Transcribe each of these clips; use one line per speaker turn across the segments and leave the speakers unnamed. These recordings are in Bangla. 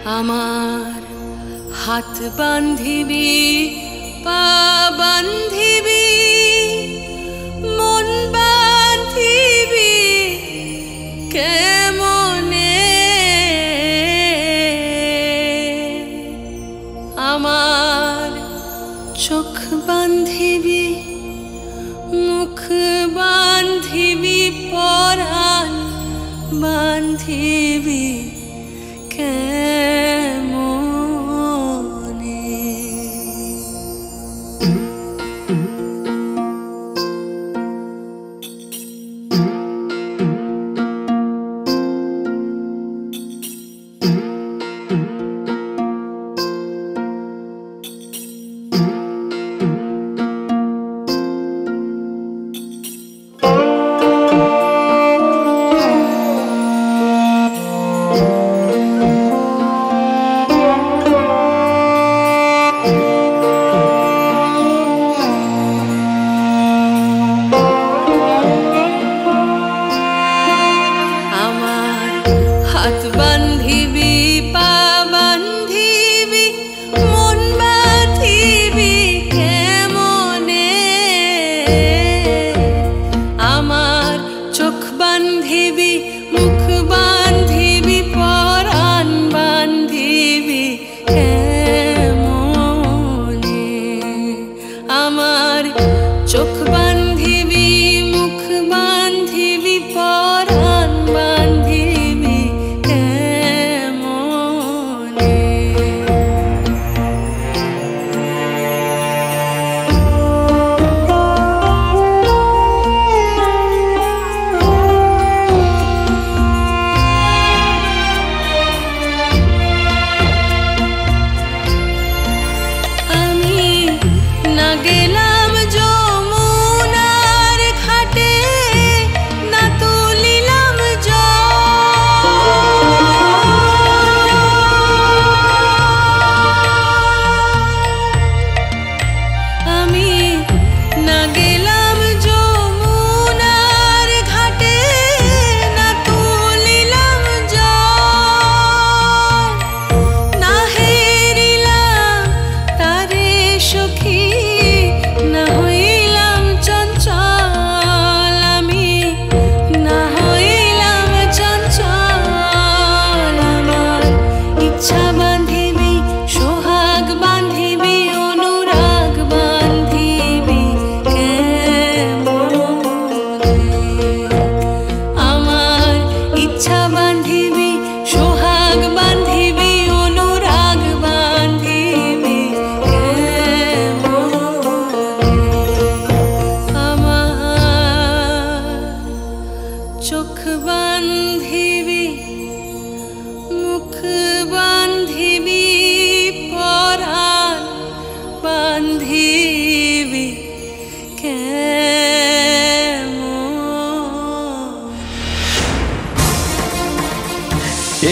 আমার হাত বান্ধিবি পা বান্ধিবি মন বান্ধিবি কেমনে আমার চোখ বান্ধিবি মুখ বান্ধিবি পরাণ বান্ধিবি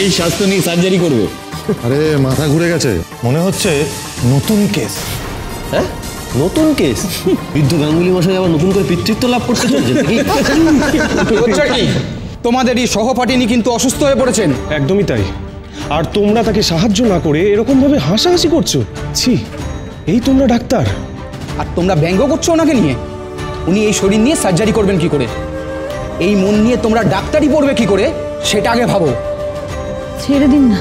এই স্বাস্থ্য নিয়ে সার্জারি করবে?
আরে মাথা ঘুরে গেছে, মনে হচ্ছে নতুন কেস।
হ্যাঁ, নতুন কেস? বৃদ্ধ গাঙ্গুলি মশাই আবার নতুন করে পিতৃত্ব লাভ করতে চলছে
কি? তোমাদেরই সহপাঠিনী কিন্তু অসুস্থ হয়ে পড়েছেন।
একদমই তাই। আর তোমরা তাকে সাহায্য না করে এরকম ভাবে হাসাহাসি করছো। ছি, এই তোমরা ডাক্তার?
আর তোমরা ব্যঙ্গ করছো ওনাকে নিয়ে। উনি এই শরীর নিয়ে সার্জারি করবেন কি করে? এই মন নিয়ে তোমরা ডাক্তারি পড়বে কি করে সেটা আগে ভাবো।
ছেড়ে দিন না।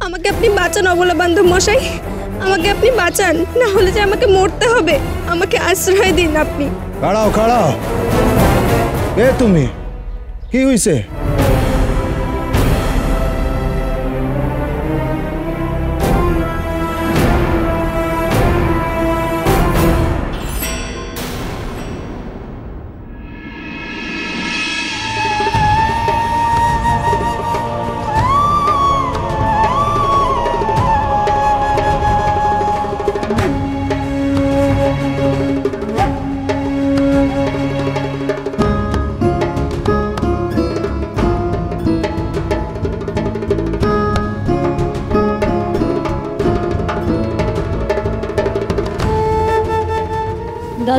আমাকে আপনি বাঁচান অবলা বান্ধব মশাই, আমাকে আপনি বাঁচান, না হলে যে আমাকে মরতে হবে। আমাকে আশ্রয় দিন আপনি।
খাড়াও খাড়াও, কে তুমি? কি হইছে?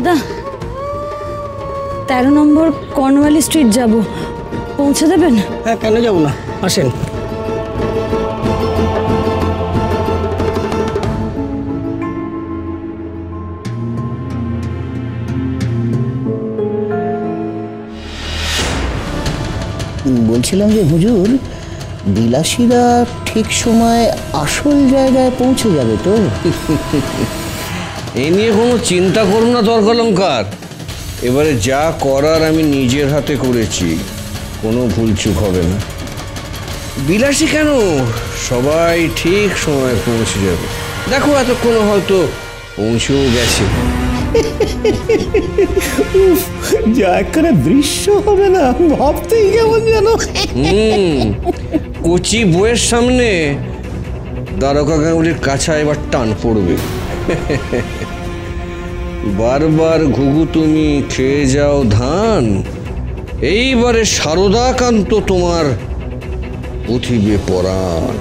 দাদা 13 নম্বর কর্নওয়ালি স্ট্রিট যাব, পৌঁছে দেবেন?
হ্যাঁ, কেন যাবো না, আসেন।
বলছিলাম যে হুজুর, বিলাসীরা ঠিক সময় আসল জায়গায় পৌঁছে যাবে তো?
এই নিয়ে কোনো চিন্তা করো না তর্কালঙ্কার। এবারে যা করার আমি নিজের হাতে করেছি, কোনো ভুলচুক হবে না। বিলাসী কেন, সবাই ঠিক সময় পৌঁছে যাবে। দেখো এতক্ষণ হয়তো পৌঁছেও গেছে।
যা একখানে দৃশ্য হবে না, ভাবতেই কেমন যেন।
কচি বইয়ের সামনে দ্বারকা গাঙ্গুলির কাছা এবার টান পড়বে। বারবার ঘুঘু তুমি খেয়ে যাও ধান, এইবারে শারদাকান্ত তোমার পুঁথিবে পরাণ।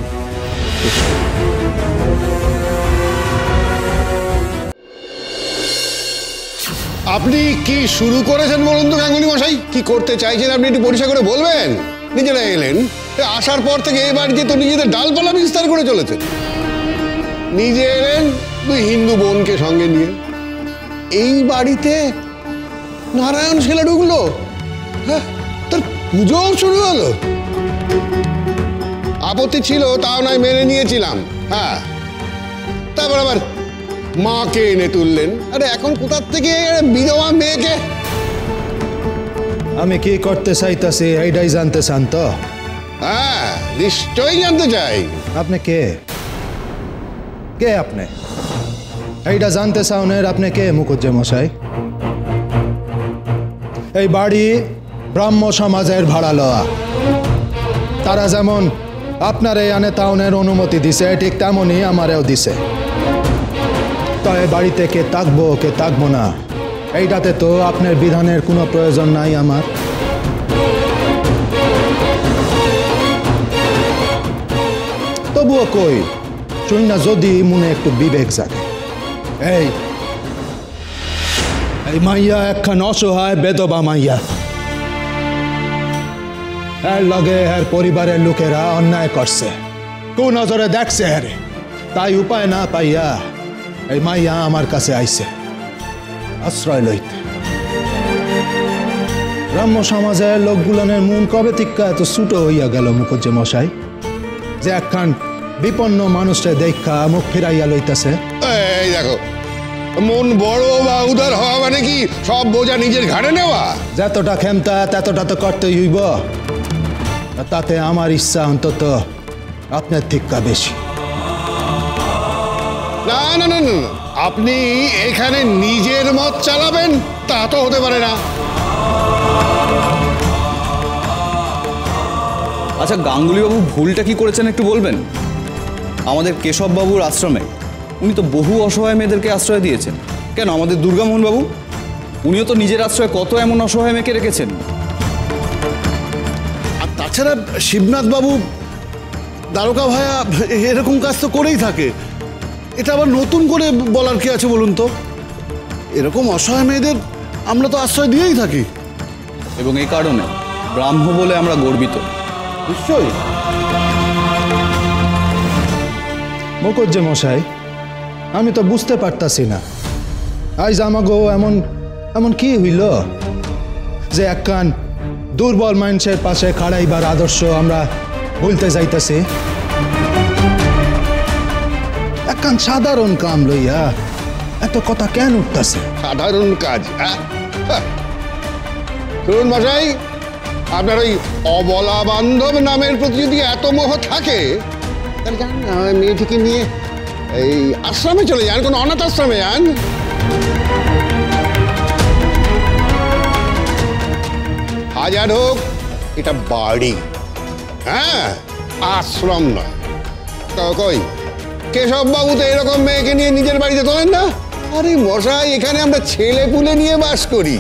আপনি কি শুরু করেছেন বলুন তো গাঙ্গুলি মশাই? কি করতে চাইছেন আপনি একটু পরিষ্কার করে বলবেন? নিজেরা এলেন, আসার পর থেকে এই বাড়িতে তো নিজেদের ডালপালা বিস্তার করে চলেছেন। নিজে এলেন 2 হিন্দু বোনকে সঙ্গে নিয়ে, এই বাড়িতে নারায়ণ ছেলে ঢুকলো, হ্যাঁ, তার পুজোও শুরু হলো। আপত্তি ছিল, তাও নয় মেনে নিয়েছিলাম, হ্যাঁ। তারপর আবার মাকে এনে তুললেন। আরে এখন কোথার থেকে বিধবা মেয়েকে?
আমি কি করতে চাইতাছি এইটাই জানতে চান তো?
হ্যাঁ, নিশ্চয়ই জানতে চাই।
আপনি কে? কে আপনি? এইটা জানতে চাওনের আপনি কে মুখুজ্জে মশাই? এই বাড়ি ব্রাহ্ম সমাজের ভাড়া লওয়া। তারা যেমন আপনার এই আনে তাউনের অনুমতি দিছে, ঠিক তেমনই আমারেও দিছে। তো এই বাড়িতে কে থাকবো কে থাকবো না, এইটাতে তো আপনার বিধানের কোনো প্রয়োজন নাই আমার। তবুও কই শুন না, যদি মনে একটু বিবেক জাগে। এই মাইয়া একখান অসহায় বেদবা মাইয়া, এর লগে এর পরিবারের লোকেরা অন্যায় করছে, কোন নজরে দেখছে হেরে, তাই উপায় না পাইয়া এই মাইয়া আমার কাছে আইছে আশ্রয় লইতে। ব্রাহ্ম সমাজের লোকগুলানের মন কবে থেকে এত ছুটো হইয়া গেল মুখুজ্জে মশাই, যে একখান বিপন্ন মানুষটা দেখা মুখ ফিরাইয়া লইতাছে?
এই দেখো, মন বড় বা উদার হওয়া মানে কি সব বোঝা নিজের ঘাড়ে নেওয়া?
যতটা ক্ষমতা ততটা তো করতেই হইব। তাতে আমার ইচ্ছা অন্তত আপনার থেকে বেশি।
না না না না, আপনি এখানে নিজের মত চালাবেন তা তো হতে পারে না।
আচ্ছা, গাঙ্গুলিবাবু ভুলটা কি করেছেন একটু বলবেন? আমাদের কেশববাবুর আশ্রমে উনি তো বহু অসহায় মেয়েদেরকে আশ্রয় দিয়েছেন। কেন আমাদের দুর্গামোহন বাবু, উনিও তো নিজের আশ্রয়ে কত এমন অসহায় মেয়েকে রেখেছেন।
আর তাছাড়া শিবনাথ বাবু, দ্বারকা ভায়া এরকম কাজ তো করেই থাকে। এটা আবার নতুন করে বলার কি আছে বলুন তো? এরকম অসহায় মেয়েদের আমরা তো আশ্রয় দিয়েই থাকি,
এবং এই কারণে ব্রাহ্ম বলে আমরা গর্বিত।
নিশ্চয়ই।
মুখুজ্জে মশাই, আমি তো বুঝতে পারতাছি না আজ আমাগো এমন এমন কি হইল যে একখান দুর্বল মানুষের পাশে খাড়াইবার আদর্শ আমরা ভুলতে যাইতেছি। একখান সাধারণ কাম লইয়া এত কথা কেন উঠতেছে?
সাধারণ কাজ? শুনুন মশাই, আপনার ওই অবলা বান্ধব নামের প্রতি যদি এত মোহ থাকে, তাহলে যান না, মেয়েটিকে নিয়ে এই আশ্রমে চলে যান, কোনো অনাথ আশ্রমে যান। হাজার হোক এটা বাড়ি, হ্যাঁ, আশ্রম নয়। কই কেশব বাবু তো এরকম মেয়েকে নিয়ে নিজের বাড়িতে তোলেন না। আরে মশাই, এখানে আমরা ছেলে পুলে নিয়ে বাস করি,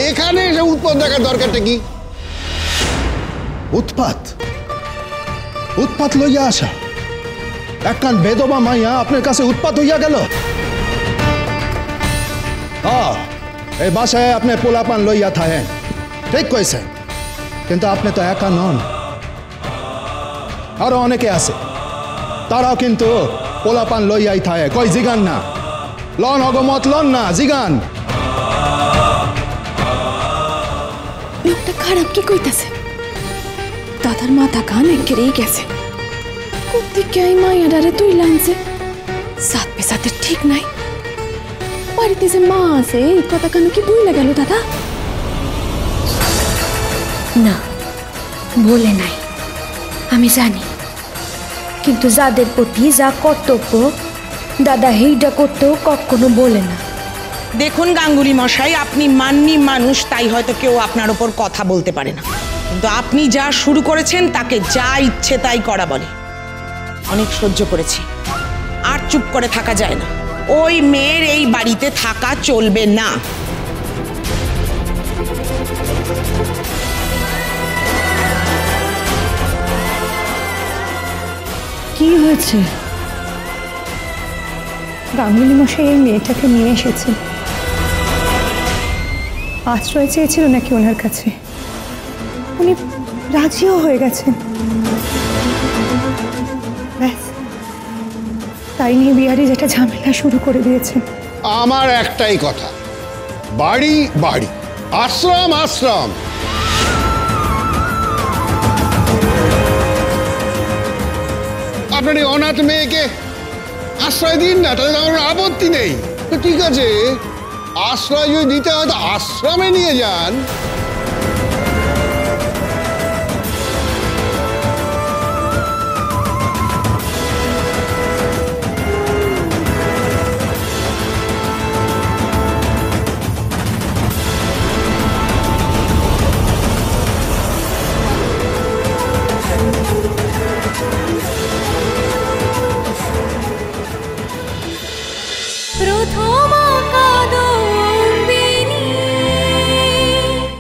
এখানে এসে উৎপাত দেখার দরকারটা কি?
উৎপাত? উৎপাত লইয়া আসা? একখান বেদবা মাইয়া আপনার কাছে উৎপাত হইয়া গেল? হ্যাঁ, এই বাসায় আপনি পোলাপান লইয়া থাকেন, ঠিক কইছেন, কিন্তু আপনি তো একা নন, আরো অনেকে আছে, তারাও কিন্তু পোলাপান লইয়াই থাকে। কই জিগান না, লন অগমত লন না, জিগান।
লোকটা খারাপ কি কইতাছে? দাদার মাথা কান একেরেই গেছে। কোত্থেকে এই মাইয়াডারে তুই লানছে? সাত পেছাতে ঠিক নাই। বাড়িতে যে মা আছে এই কথা কেন কি ভুলে গেল দাদা?
না, বলে নাই, আমি জানি, কিন্তু যাদের প্রতি যা কর্তব্য দাদা সেইটা করতেও কখনো বলে না।
দেখুন গাঙ্গুলি মশাই, আপনি মাননি মানুষ, তাই হয়তো কেউ আপনার ওপর কথা বলতে পারে না, কিন্তু আপনি যা শুরু করেছেন তাকে যা ইচ্ছে তাই করা বলে। অনেক সহ্য করেছি, আর চুপ করে থাকা যায় না। ওই মেয়ের এই বাড়িতে থাকা চলবে না।
কি হয়েছে?
গাঙ্গুলি মশাই এই মেয়েটাকে নিয়ে এসেছেন, আশ্রয় চেয়েছিল নাকি ওনার কাছে, উনি রাজিও হয়ে গেছেন। ব্যাস, তাই নিয়ে বিহারি যেটা ঝামেলা শুরু করে দিয়েছেন।
আমার একটাই কথা, বাড়ি বাড়ি, আশ্রম আশ্রম। আপনার এই অনাথ মেয়েকে আশ্রয় দিন না, তাহলে আমার আপত্তি নেই। তো ঠিক আছে, আশ্রয় যদি দিতে হয় তো আশ্রমে নিয়ে যান।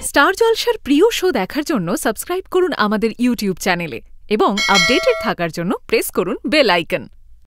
স্টার জলসার প্রিয় শো দেখার জন্য সাবস্ক্রাইব করুন আমাদের ইউটিউব চ্যানেলে এবং আপডেটেড থাকার জন্য প্রেস করুন বেল আইকন।